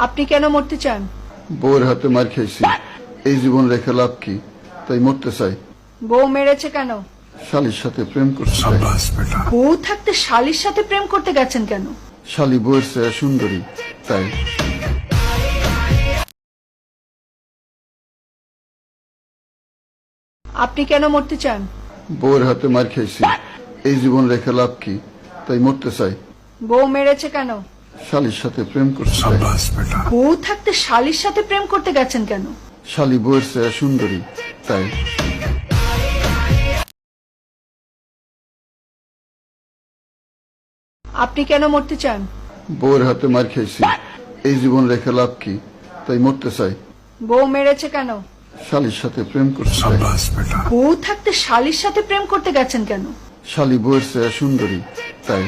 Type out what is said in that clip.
আপনি কেন মরতে চান? বউয়ের হাতে মার খেয়েছি, এই জীবন রেখে লাভ কি, তাই মরতে চাই। বউ মেরেছে কেন? শালির সাথে প্রেম করতে চাই। বউ থাকতে শালির সাথে প্রেম করতে গেছেন কেন? শালি বউয়ের চেয়ে সুন্দরী, তাই। আপনি কেন মরতে চান? বউয়ের হাতে মার খেয়েছি, এই জীবন রেখে লাভ কি, তাই মরতে চাই। বউ মেরেছে কেন? শালির সাথে প্রেম করতে চাই। বউ থাকতে শালির সাথে প্রেম করতে গেছেন কেন? শালি বউয়ের চেয়ে সুন্দরী, তাই। আপনি কেন মরতে চান? বউয়ের হাতে মার খেয়েছি, এই জীবন রেখে লাভ কি, তাই মরতে চাই। বউ মেরেছে কেন? শালির সাথে প্রেম করতে চাই। বউ থাকতে শালির সাথে প্রেম করতে গেছেন কেন? শালি বউয়ের চেয়ে সুন্দরী, তাই।